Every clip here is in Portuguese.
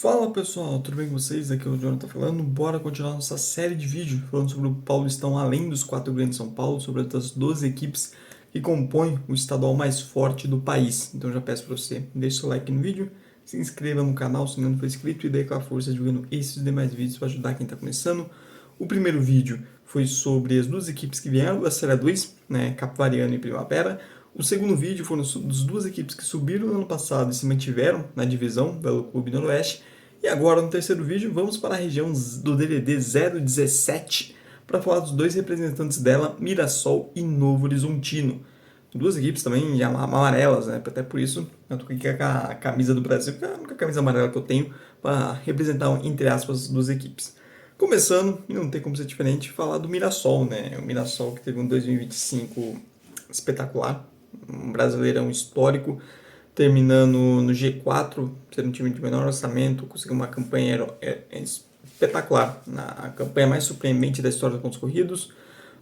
Fala pessoal, tudo bem com vocês? Aqui é o Jonathan falando. Bora continuar nossa série de vídeos falando sobre o Paulistão além dos quatro grandes São Paulo, sobre as 12 equipes que compõem o estadual mais forte do país. Então já peço para você, deixe seu like no vídeo, se inscreva no canal se ainda não for inscrito e dê aquela força divulgando esses e demais vídeos para ajudar quem está começando. O primeiro vídeo foi sobre as duas equipes que vieram da Série 2, né, Capivariano e Primavera. O segundo vídeo foram das duas equipes que subiram no ano passado e se mantiveram na divisão, Belo Clube e Noroeste. E agora, no terceiro vídeo, vamos para a região do DDD 017 para falar dos dois representantes dela, Mirassol e Novo Horizontino. Duas equipes também amarelas, né? Até por isso eu tô aqui com a camisa do Brasil, que é a única camisa amarela que eu tenho para representar, entre aspas, as duas equipes. Começando, e não tem como ser diferente, falar do Mirassol, né? O Mirassol que teve um 2025 espetacular, um brasileirão histórico, terminando no G4, sendo um time de menor orçamento, conseguiu uma campanha espetacular, a campanha mais surpreendente da história dos pontos corridos,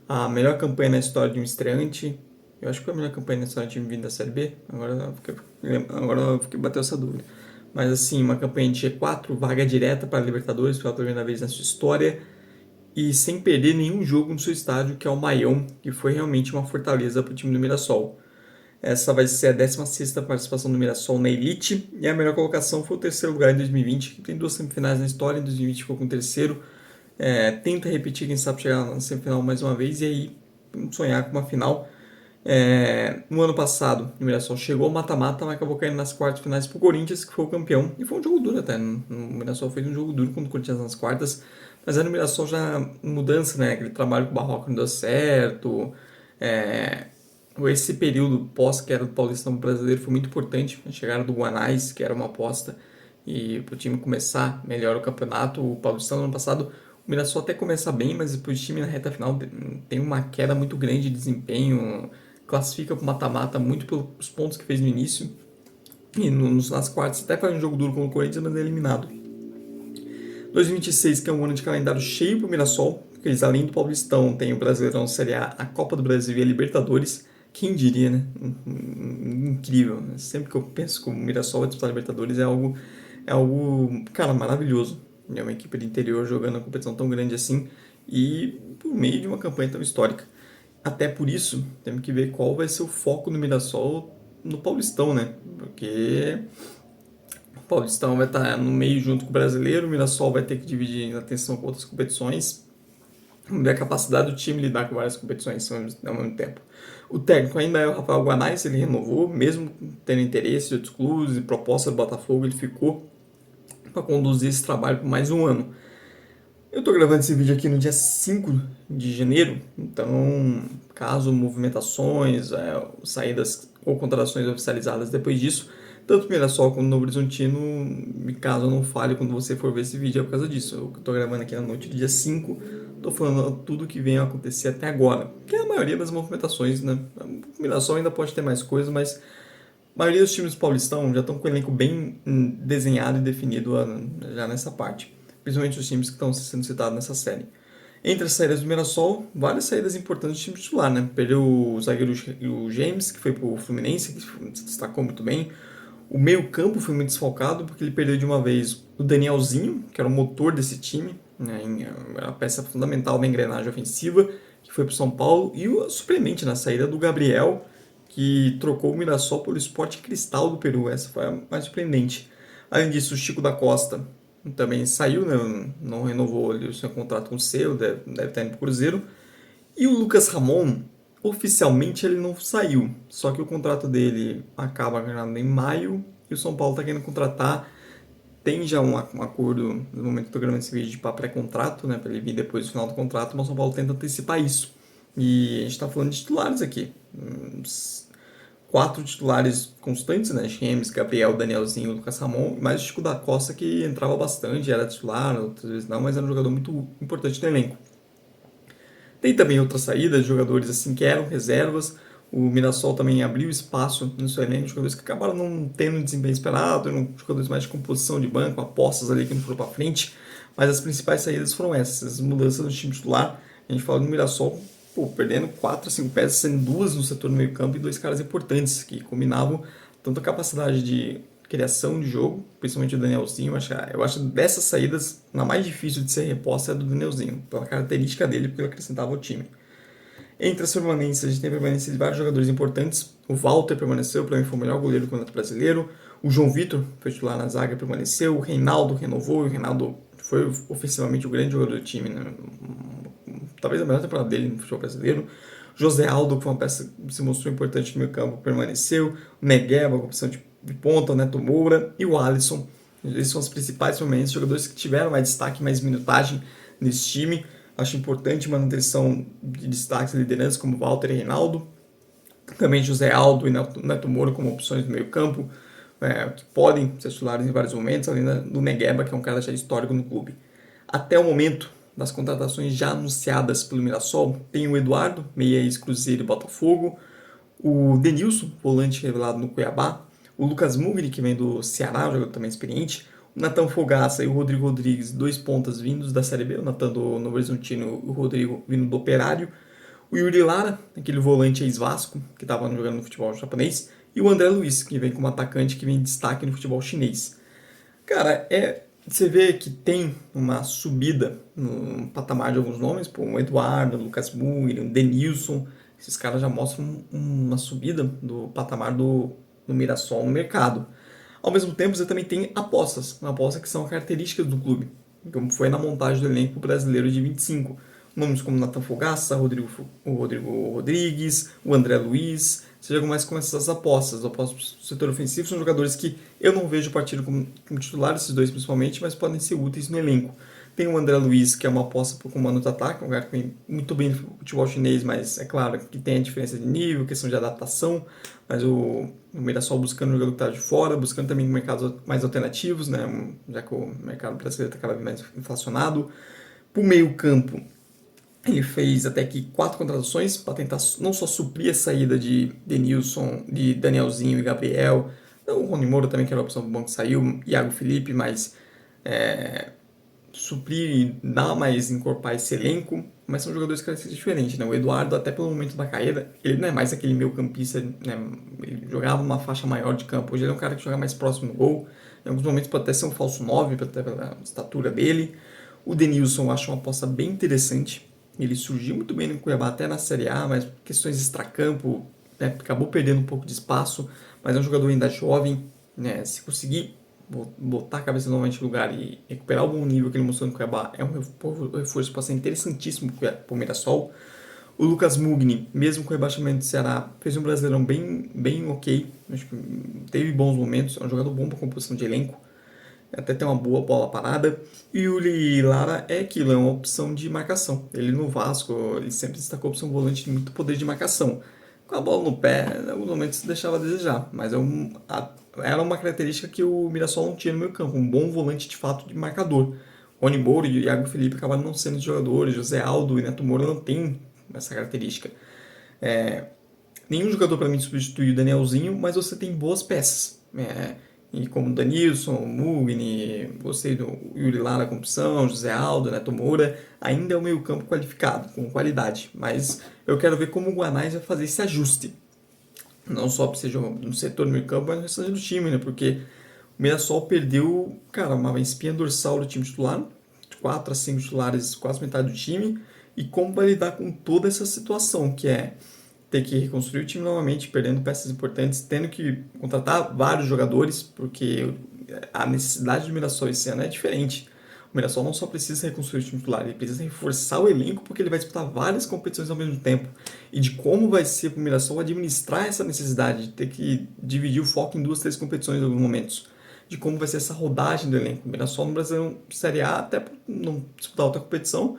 a melhor campanha na história de um estreante. Eu acho que foi a melhor campanha na história de um time vindo da Série B, agora eu fiquei bateu essa dúvida. Mas assim, uma campanha de G4, vaga direta para a Libertadores pela primeira vez na sua história, e sem perder nenhum jogo no seu estádio, que é o Maião, que foi realmente uma fortaleza para o time do Mirassol. Essa vai ser a 16ª participação do Mirassol na Elite, e a melhor colocação foi o terceiro lugar em 2020, que tem duas semifinais na história, em 2020 ficou com o terceiro. Tenta repetir, quem sabe chegar na semifinal mais uma vez, e aí sonhar com uma final. No ano passado, o Mirassol chegou ao mata-mata, mas acabou caindo nas quartas finais para o Corinthians, que foi o campeão, e foi um jogo duro até. O Mirassol fez um jogo duro contra o Corinthians nas quartas, mas aí no Mirassol já mudança, né? Aquele trabalho com o Barroca não deu certo. Esse período pós-queda do Paulistão brasileiro foi muito importante. A chegada do Guanais, que era uma aposta, e para o time começar melhor o campeonato. O Paulistão no ano passado, o Mirassol até começa bem, mas depois o time na reta final tem uma queda muito grande de desempenho, classifica para o mata-mata muito pelos pontos que fez no início. E nas quartas até faz um jogo duro com o Corinthians, mas é eliminado. 2026, que é um ano de calendário cheio para o Mirassol, porque eles, além do Paulistão, tem o Brasileirão, Série A, a Copa do Brasil e a Libertadores. Quem diria, né? Incrível. Sempre que eu penso que o Mirassol vai disputar a Libertadores é algo, cara, maravilhoso. É uma equipe do interior jogando uma competição tão grande assim e por meio de uma campanha tão histórica. Até por isso, temos que ver qual vai ser o foco do Mirassol no Paulistão, né? Porque o Paulistão vai estar no meio junto com o Brasileiro, o Mirassol vai ter que dividir a atenção com outras competições. Vamos ver a capacidade do time lidar com várias competições ao mesmo tempo. O técnico ainda é o Rafael Guanais, ele renovou, mesmo tendo interesse de outros clubes e proposta do Botafogo, ele ficou para conduzir esse trabalho por mais um ano. Eu estou gravando esse vídeo aqui no dia 5 de janeiro, então caso movimentações, saídas ou contratações oficializadas depois disso, tanto o Mirassol quanto o Novo Horizontino, caso eu não falhe quando você for ver esse vídeo, é por causa disso. Eu estou gravando aqui na noite do dia 5, estou falando tudo que vem a acontecer até agora, que é a maioria das movimentações, né? O Mirassol ainda pode ter mais coisas, mas a maioria dos times do Paulistão já estão com o elenco bem desenhado e definido já nessa parte, principalmente os times que estão sendo citados nessa série. Entre as saídas do Mirassol, várias saídas importantes do time titular, né? Perdeu o zagueiro o James, que foi pro Fluminense, que se destacou muito bem. O meio-campo foi muito desfalcado, porque ele perdeu de uma vez o Danielzinho, que era o motor desse time, né? Era a peça fundamental da engrenagem ofensiva, que foi para o São Paulo, e o suprimente na saída do Gabriel, que trocou o Mirassol pelo Sport Cristal do Peru. Essa foi a mais surpreendente. Além disso, o Chico da Costa também saiu, né? Não renovou o seu contrato com o Selo, deve estar indo para o Cruzeiro. E o Lucas Ramon, oficialmente ele não saiu, só que o contrato dele acaba em maio e o São Paulo está querendo contratar. Tem já um acordo, no momento que eu estou gravando esse vídeo, para pré-contrato, né, para ele vir depois do final do contrato, mas o São Paulo tenta antecipar isso. E a gente está falando de titulares aqui. 4 titulares constantes, né? James, Gabriel, Danielzinho, Lucas Ramon, mais o Chico da Costa, que entrava bastante, era titular, outras vezes não, mas era um jogador muito importante no elenco. Tem também outras saídas de jogadores assim que eram reservas. O Mirassol também abriu espaço no seu elenco, jogadores que acabaram não tendo o desempenho esperado, jogadores mais de composição de banco, apostas ali que não foram para frente. Mas as principais saídas foram essas mudanças no time titular. A gente fala do Mirassol, perdendo 4 a 5 peças, sendo duas no setor do meio campo e 2 caras importantes que combinavam tanto a capacidade de criação de jogo, principalmente o Danielzinho. Eu acho dessas saídas, a mais difícil de ser reposta é a do Danielzinho, pela característica dele, porque ele acrescentava ao time. Entre as permanências, a gente tem a permanência de vários jogadores importantes. O Walter permaneceu, para mim foi o melhor goleiro do Campeonato Brasileiro. O João Vitor, foi titular na zaga, permaneceu. O Reinaldo renovou, e o Reinaldo foi ofensivamente o grande jogador do time, né? Talvez a melhor temporada dele no futebol brasileiro. José Aldo, que foi uma peça que se mostrou importante no meio campo, permaneceu. O Negueba, com opção de ponta, o Neto Moura e o Alisson. Eles são os principais permanentes, jogadores que tiveram mais destaque, mais minutagem nesse time. Acho importante manutenção de destaques e lideranças como Walter e Reinaldo. Também José Aldo e Neto Moura como opções no meio campo, que podem ser titulares em vários momentos, além do Negueba, que é um cara já histórico no clube. Até o momento das contratações já anunciadas pelo Mirassol, tem o Eduardo, meia ex-Cruzeiro e Botafogo, o Denilson, volante revelado no Cuiabá, o Lucas Mugni, que vem do Ceará, um jogador também experiente, o Natan Fogaça e o Rodrigo Rodrigues, dois pontas vindos da Série B, o Natan do Novo Horizontino e o Rodrigo vindo do Operário, o Yuri Lara, aquele volante ex-Vasco, que estava jogando no futebol japonês, e o André Luiz, que vem como atacante, que vem em destaque no futebol chinês. Cara, você vê que tem uma subida no patamar de alguns nomes, pô, o Eduardo, o Lucas Mugni, o Denilson, esses caras já mostram uma subida do patamar do Mirassol no mercado. Ao mesmo tempo, você também tem apostas que são características do clube, como foi na montagem do elenco brasileiro de 25. Nomes como Natan Fogaça, o Rodrigo Rodrigues, o André Luiz, você já começa com essas apostas. As apostas do setor ofensivo são jogadores que eu não vejo partido como titular, esses dois principalmente, mas podem ser úteis no elenco. Tem o André Luiz, que é uma aposta para o comando de ataque, um cara que vem muito bem no futebol chinês, mas é claro que tem a diferença de nível, questão de adaptação, mas o Mirassol buscando um jogador que está de fora, buscando também mercados mais alternativos, né, já que o mercado brasileiro está cada vez mais inflacionado. Para o meio campo, ele fez até que 4 contratações para tentar não só suprir a saída de Denilson, de Danielzinho e Gabriel, o Rony Moura também, que era a opção do banco que saiu, Iago Felipe, mas suprir e dar mais encorpar esse elenco, mas são jogadores características diferentes, né? O Eduardo, até pelo momento da carreira, ele não é mais aquele meio campista, né? Ele jogava uma faixa maior de campo, hoje ele é um cara que joga mais próximo do gol, em alguns momentos pode até ser um falso 9, até pela estatura dele. O Denilson eu acho uma aposta bem interessante, ele surgiu muito bem no Cuiabá, até na Série A, mas questões extracampo, né? Acabou perdendo um pouco de espaço, mas é um jogador ainda jovem, né? Se conseguir botar a cabeça novamente no lugar e recuperar o bom nível que ele mostrou no Cuiabá, é um reforço para ser interessantíssimo para o Mirassol. O Lucas Mugni, mesmo com o rebaixamento do Ceará, fez um Brasileirão bem ok, acho que teve bons momentos, é um jogador bom para composição de elenco, até tem uma boa bola parada. E o Yuri Lara é aquilo, é uma opção de marcação. Ele no Vasco, ele sempre destacou a opção volante de muito poder de marcação. Com a bola no pé, em alguns momentos se deixava a desejar, mas era uma característica que o Mirassol não tinha no meio campo, um bom volante de fato de marcador. Rony Moura e Iago Felipe acabaram não sendo jogadores, José Aldo e Neto Moura não têm essa característica. Nenhum jogador para mim substitui o Danielzinho, mas você tem boas peças. E como Danilson, Mugni, gostei do Yuri Lara com opção, José Aldo, Neto Moura, ainda é um meio campo qualificado, com qualidade, mas eu quero ver como o Guanais vai fazer esse ajuste, não só para seja no setor do meio campo, mas no restante do time, né, porque o Mirassol perdeu, cara, uma espinha dorsal do time titular, de 4 a 5 titulares, quase metade do time, e como vai lidar com toda essa situação, que é ter que reconstruir o time novamente, perdendo peças importantes, tendo que contratar vários jogadores, porque a necessidade do Mirassol esse ano é diferente. O Mirassol não só precisa reconstruir o time titular, ele precisa reforçar o elenco, porque ele vai disputar várias competições ao mesmo tempo. E de como vai ser para o Mirassol administrar essa necessidade de ter que dividir o foco em 2, 3 competições em alguns momentos. De como vai ser essa rodagem do elenco. O Mirassol no Brasileirão Série A, até por não disputar outra competição,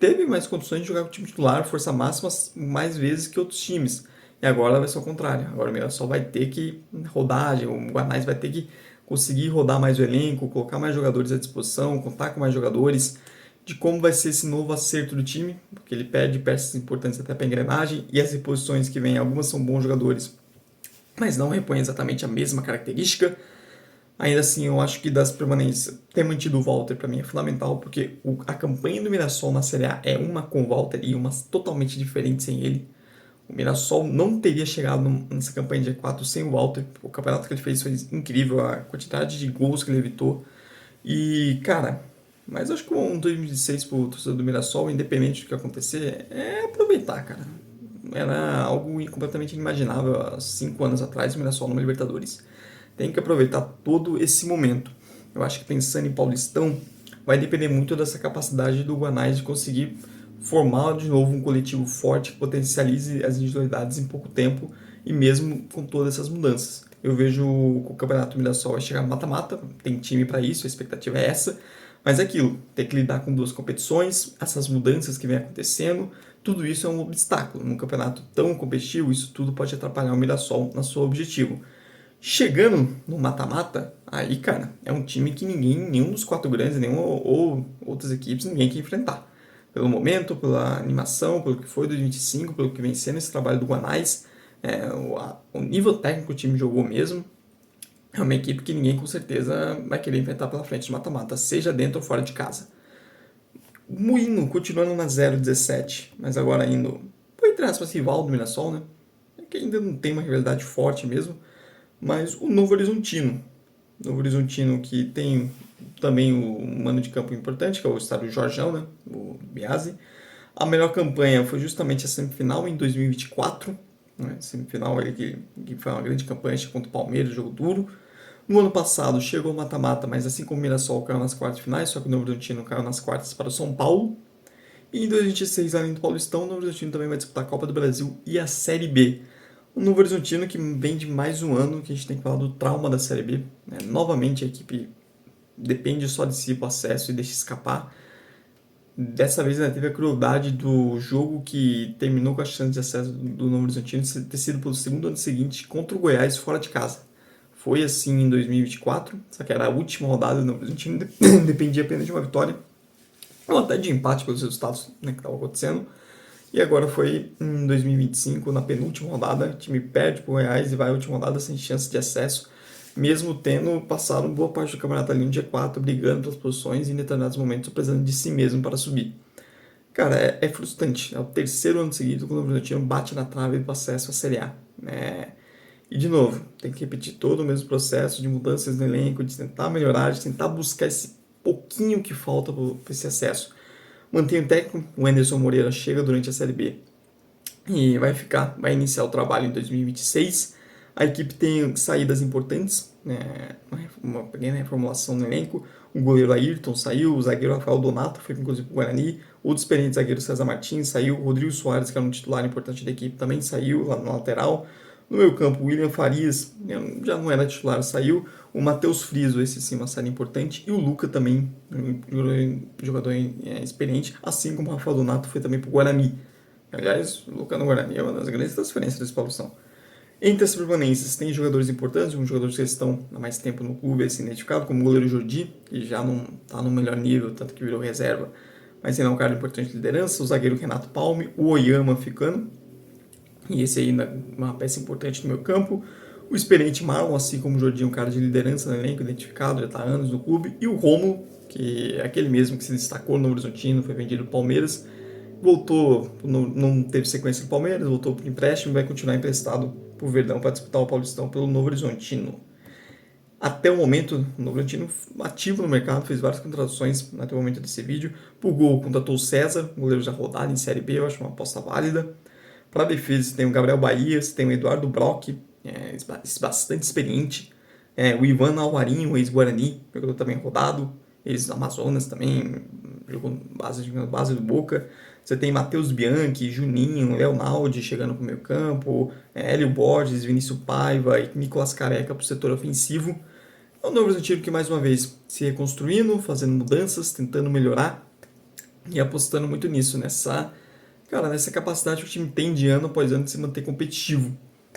teve mais condições de jogar com o time titular, força máxima, mais vezes que outros times. E agora vai ser o contrário. Agora o Mirassol vai ter que rodar, o Guanais vai ter que conseguir rodar mais o elenco, colocar mais jogadores à disposição, contar com mais jogadores, de como vai ser esse novo acerto do time, porque ele perde peças importantes até para a engrenagem, e as reposições que vêm, algumas são bons jogadores, mas não repõem exatamente a mesma característica. Ainda assim, eu acho que das permanências, ter mantido o Walter para mim é fundamental, porque a campanha do Mirassol na Série A é uma com o Walter e uma totalmente diferente sem ele. O Mirassol não teria chegado nessa campanha de G4 sem o Walter. O campeonato que ele fez foi incrível, a quantidade de gols que ele evitou. E, cara, mas acho que um 2016 pro torcedor do Mirassol, independente do que acontecer, é aproveitar, cara. Era algo completamente inimaginável há 5 anos atrás, o Mirassol numa Libertadores. Tem que aproveitar todo esse momento. Eu acho que pensando em Paulistão, vai depender muito dessa capacidade do Guanais de conseguir formar de novo um coletivo forte que potencialize as individualidades em pouco tempo e mesmo com todas essas mudanças. Eu vejo que o Campeonato Mirassol vai chegar no mata-mata, tem time para isso, a expectativa é essa, mas é aquilo, tem que lidar com duas competições, essas mudanças que vem acontecendo, tudo isso é um obstáculo. Num campeonato tão competitivo, isso tudo pode atrapalhar o Mirassol no seu objetivo. Chegando no mata-mata, aí, cara, é um time que nenhum dos quatro grandes, nenhum ou outras equipes, ninguém quer enfrentar. Pelo momento, pela animação, pelo que foi 2025, pelo que vem sendo esse trabalho do Guanais, o nível técnico que o time jogou mesmo, é uma equipe que ninguém com certeza vai querer enfrentar pela frente de mata-mata, seja dentro ou fora de casa. O Moinho continuando na 0-17, mas agora indo, entre aspas, rival do Mirassol, né? É que ainda não tem uma rivalidade forte mesmo, mas o Novo Horizontino. Novo Horizontino que tem também um mano de campo importante, que é o estádio Jorjão, né? O Biase. A melhor campanha foi justamente a semifinal em 2024. Né? Semifinal ali que foi uma grande campanha contra o Palmeiras, jogo duro. No ano passado chegou o mata-mata, mas assim como o Mirassol caiu nas quartas finais, só que o Novo Horizontino caiu nas quartas para o São Paulo. E em 2026, além do Paulistão, o Novo Horizontino também vai disputar a Copa do Brasil e a Série B. O Novo Horizontino que vem de mais um ano que a gente tem que falar do trauma da Série B. Né? Novamente a equipe depende só de si para o acesso e deixa escapar. Dessa vez ainda teve a crueldade do jogo que terminou com a chance de acesso do Novo Horizontino ter sido pelo segundo ano seguinte contra o Goiás fora de casa. Foi assim em 2024, só que era a última rodada do Novo Horizontino, dependia apenas de uma vitória, ou até de empate pelos resultados, né, que estavam acontecendo. E agora foi em 2025, na penúltima rodada, o time perde para o Goiás e vai à última rodada sem chance de acesso, mesmo tendo passado boa parte do campeonato ali no G4, brigando pelas posições e em determinados momentos precisando de si mesmo para subir. Cara, é frustrante. É o terceiro ano seguido que o Novo Horizontino bate na trave do acesso à Série A. E de novo, tem que repetir todo o mesmo processo de mudanças no elenco, de tentar melhorar, de tentar buscar esse pouquinho que falta para esse acesso. Mantém o técnico, o Anderson Moreira chega durante a Série B e vai iniciar o trabalho em 2026. A equipe tem saídas importantes, né? Uma pequena reformulação no elenco. O goleiro Ayrton saiu, o zagueiro Rafael Donato foi inclusive para o Guarani, outro experiente zagueiro César Martins saiu, o Rodrigo Soares, que era um titular importante da equipe, também saiu lá na lateral. No meio campo, o William Farias já não era titular, saiu. O Matheus Friso, esse sim, uma saída importante. E o Luca também, um jogador experiente, assim como o Rafael Donato foi também para o Guarani. Aliás, o Luca no Guarani é uma das grandes transferências desse Paulistão. Entre as permanências, tem jogadores importantes, um jogador que estão há mais tempo no clube, assim, identificado, como o goleiro Jordi, que já não está no melhor nível, tanto que virou reserva, mas ainda é um cara importante de liderança. O zagueiro Renato Palme, o Oyama ficando, e esse aí é uma peça importante no meu campo. O experiente Marlon, assim como o Jordi, é um cara de liderança no elenco, identificado, já está há anos no clube. E o Romulo, que é aquele mesmo que se destacou no Horizontino, foi vendido para o Palmeiras, voltou, não teve sequência no Palmeiras, voltou para o empréstimo e vai continuar emprestado para o Verdão para disputar o Paulistão pelo Novo Horizontino. Até o momento, o Novo Horizontino ativo no mercado, fez várias contratações até o momento desse vídeo. Por gol, contratou o César, goleiro já rodado em Série B, eu acho uma aposta válida. Para a defesa, você tem o Gabriel Bahia, você tem o Eduardo Brock, bastante experiente. O Ivan Alvarinho, ex-Guarani, jogador também rodado. Ex-Amazonas também, jogou base do Boca. Você tem Matheus Bianchi, Juninho, Leonaldi chegando para o meio campo, Hélio Borges, Vinícius Paiva e Nicolas Careca para o setor ofensivo. É um Novo Horizontino que, mais uma vez, se reconstruindo, fazendo mudanças, tentando melhorar e apostando muito nisso, nessa capacidade que o time tem de ano após ano de se manter competitivo.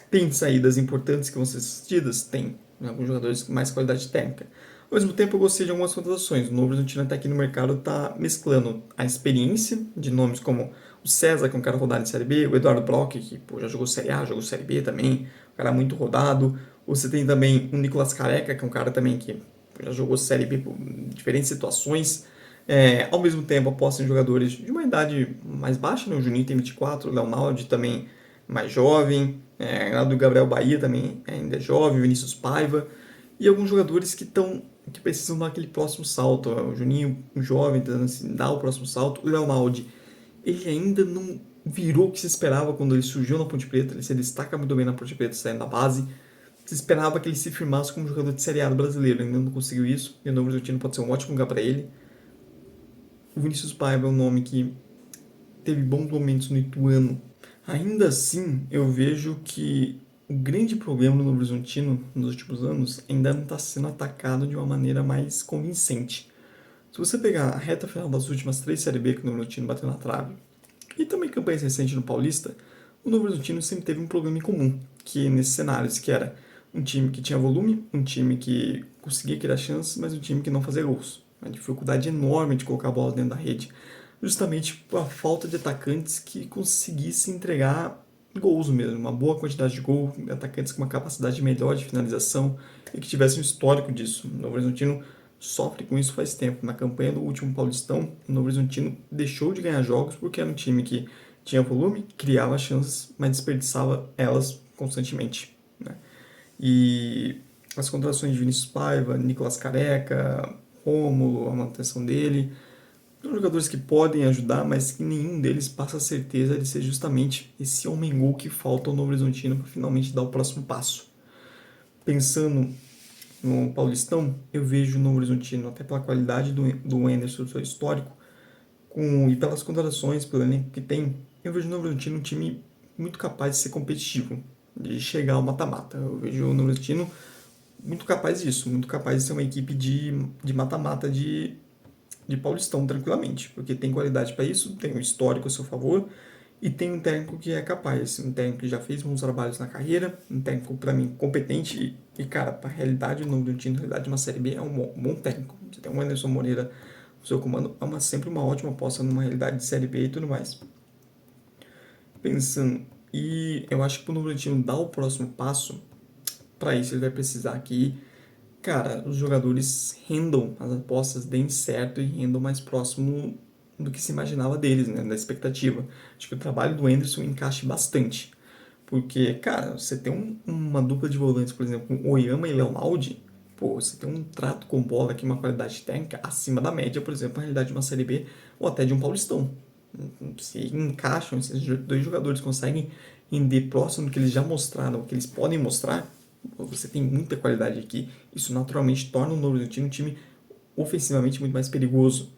Tem saídas importantes que vão ser assistidas? Tem. Alguns jogadores com mais qualidade técnica. Ao mesmo tempo, eu gostei de algumas contratações. O Novo Horizontino até aqui no mercado está mesclando a experiência de nomes como o César, que é um cara rodado em Série B, o Eduardo Brock, que já jogou Série A, jogou Série B também, um cara muito rodado. Você tem também o Nicolas Careca, que é um cara também que já jogou Série B por diferentes situações. Ao mesmo tempo, aposta em jogadores de uma idade mais baixa, né? O Juninho tem 24, o Leonaldi também mais jovem, Renato Gabriel Bahia também ainda é jovem, Vinícius Paiva, e alguns jogadores que precisam dar aquele próximo salto. O Juninho, um jovem, tentando assim, dar o próximo salto. O Léo Naldi, ele ainda não virou o que se esperava quando ele surgiu na Ponte Preta, ele se destaca muito bem na Ponte Preta, saindo da base. Se esperava que ele se firmasse como jogador de Série A do brasileiro, ainda não conseguiu isso, e o Novo Horizontino pode ser um ótimo lugar para ele. O Vinícius Paiva é um nome que teve bons momentos no Ituano. Ainda assim, eu vejo que o grande problema do Novo Horizontino nos últimos anos ainda não está sendo atacado de uma maneira mais convincente. Se você pegar a reta final das últimas 3 Série B que o Novo Horizontino bateu na trave, e também campanhas recentes no Paulista, o Novo Horizontino sempre teve um problema em comum, que nesses cenários, que era um time que tinha volume, um time que conseguia criar chances, mas um time que não fazia gols. Uma dificuldade enorme de colocar a bola dentro da rede, justamente por a falta de atacantes que conseguissem entregar gols mesmo, uma boa quantidade de gols, atacantes com uma capacidade melhor de finalização e que tivessem um histórico disso. O Novo Horizontino sofre com isso faz tempo. Na campanha do último Paulistão, o Novo Horizontino deixou de ganhar jogos porque era um time que tinha volume, criava chances, mas desperdiçava elas constantemente, né? E as contratações de Vinícius Paiva, Nicolas Careca, Rômulo, a manutenção dele, são jogadores que podem ajudar, mas que nenhum deles passa a certeza de ser justamente esse homem-gol que falta ao Novo Horizontino para finalmente dar o próximo passo. Pensando no Paulistão, eu vejo o Novo Horizontino, até pela qualidade do Wenderson, do seu histórico, e pelas contratações, pelo elenco que tem, eu vejo o Novo Horizontino um time muito capaz de ser competitivo, de chegar ao mata-mata. Eu vejo o Novo Horizontino muito capaz disso, muito capaz de ser uma equipe de mata-mata de Paulistão tranquilamente, porque tem qualidade para isso, tem um histórico a seu favor e tem um técnico que é capaz, um técnico que já fez bons trabalhos na carreira, um técnico para mim competente e cara, para a realidade do Novo Horizontino, na realidade de uma Série B é um bom técnico. Você tem o Anderson Moreira no seu comando, é sempre uma ótima aposta numa realidade de Série B e tudo mais. Pensando, e eu acho que o Novo Horizontino dar o próximo passo, para isso ele vai precisar que cara, os jogadores rendam, as apostas deem certo e rendam mais próximo do que se imaginava deles, né, da expectativa. Acho que o trabalho do Anderson encaixa bastante. Porque, cara, você tem uma dupla de volantes, por exemplo, com Oyama e Leonaldi, pô, você tem um trato com bola aqui, uma qualidade técnica acima da média, por exemplo, na realidade de uma Série B ou até de um Paulistão. Se encaixam, esses dois jogadores conseguem render próximo do que eles já mostraram, o que eles podem mostrar, você tem muita qualidade aqui. Isso naturalmente torna o Novo Horizontino um time ofensivamente muito mais perigoso,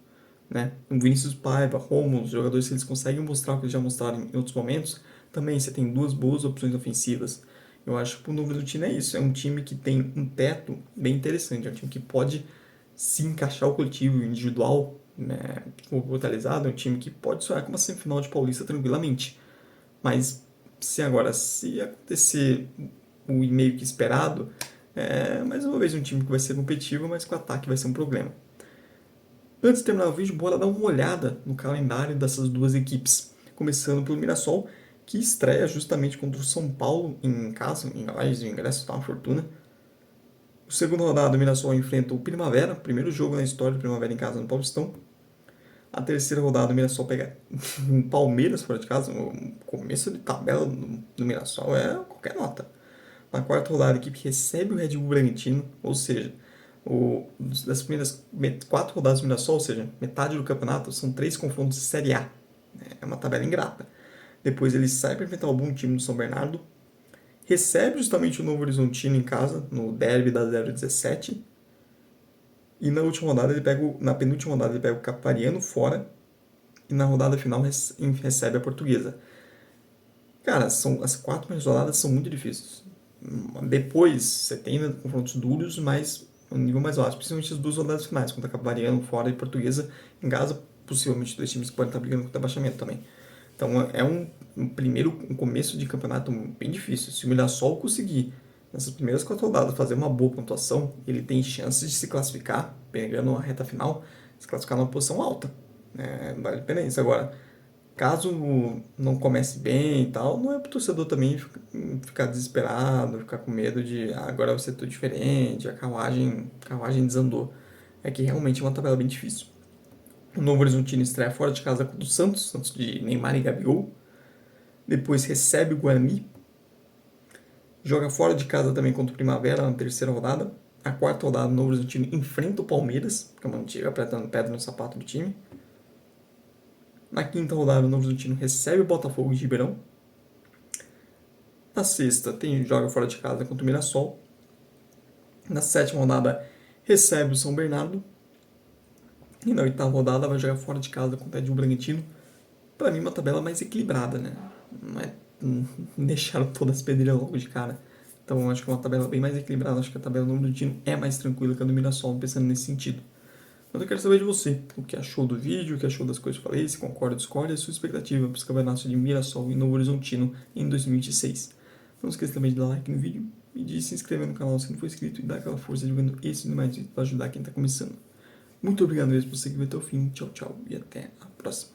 né? O Vinícius Paiva, Rômulo, os jogadores que eles conseguem mostrar o que eles já mostraram em outros momentos, também você tem duas boas opções ofensivas. Eu acho que o Novo Horizontino é isso, é um time que tem um teto bem interessante, é um time que pode se encaixar o coletivo individual, né, brutalizado, é um time que pode sonhar com uma semifinal de Paulista tranquilamente. Mas se acontecer o meio que esperado, mais uma vez um time que vai ser competitivo, mas que o ataque vai ser um problema. Antes de terminar o vídeo, bora dar uma olhada no calendário dessas duas equipes. Começando pelo Mirassol, que estreia justamente contra o São Paulo em casa, em Lages, o ingresso está uma fortuna. O segundo rodada, o Mirassol enfrenta o Primavera, primeiro jogo na história do Primavera em casa no Paulistão. A terceira rodada, o Mirassol pega o Palmeiras fora de casa, o começo de tabela do Mirassol é qualquer nota. Na quarta rodada, a equipe recebe o Red Bull Bragantino, ou seja, das primeiras 4 rodadas do Mirassol, ou seja, metade do campeonato, são 3 confrontos de Série A. É uma tabela ingrata. Depois ele sai para enfrentar o bom time do São Bernardo, recebe justamente o Novo Horizontino em casa, no derby da 017, e na penúltima rodada ele pega o Capariano fora, e na rodada final recebe a Portuguesa. Cara, as 4 primeiras rodadas são muito difíceis. Depois você tem confrontos duros, mas um nível mais baixo, principalmente as 2 rodadas finais, contra Capivariano fora e Portuguesa em casa, possivelmente 2 times que podem estar brigando contra abaixamento também. Então é um começo de campeonato bem difícil. Se o Mirassol conseguir, nessas primeiras 4 rodadas, fazer uma boa pontuação, ele tem chances de se classificar, pegando a reta final, se classificar numa posição alta. Vale a pena isso. Agora, caso não comece bem e tal, não é pro torcedor também ficar desesperado, ficar com medo de agora vai ser tudo diferente, a carruagem desandou. É que realmente é uma tabela bem difícil. O Novo Horizontino estreia fora de casa contra o Santos de Neymar e Gabigol. depois recebe o Guarani, joga fora de casa também contra o Primavera na terceira rodada. A quarta rodada, o Novo Horizontino enfrenta o Palmeiras, que é uma antiga apertando pedra no sapato do time. Na quinta rodada, o Novo Horizontino recebe o Botafogo de Ribeirão. Na sexta, joga fora de casa contra o Mirassol. Na sétima rodada, recebe o São Bernardo. E na oitava rodada, vai jogar fora de casa contra o Red Bull Bragantino. Para mim, uma tabela mais equilibrada, né? Não é deixaram todas as pedreiras logo de cara. Então, acho que é uma tabela bem mais equilibrada. Acho que a tabela do Bragantino é mais tranquila que a do Mirassol, pensando nesse sentido. Mas eu quero saber de você, o que achou do vídeo, o que achou das coisas que eu falei, se concorda ou discorda, e a sua expectativa para os campeonatos de Mirassol e Novo Horizontino em 2026. Não esqueça também de dar like no vídeo e de se inscrever no canal se não for inscrito e dar aquela força divulgando esse e mais vídeos para ajudar quem está começando. Muito obrigado mesmo por você que viu até o fim, tchau, tchau e até a próxima.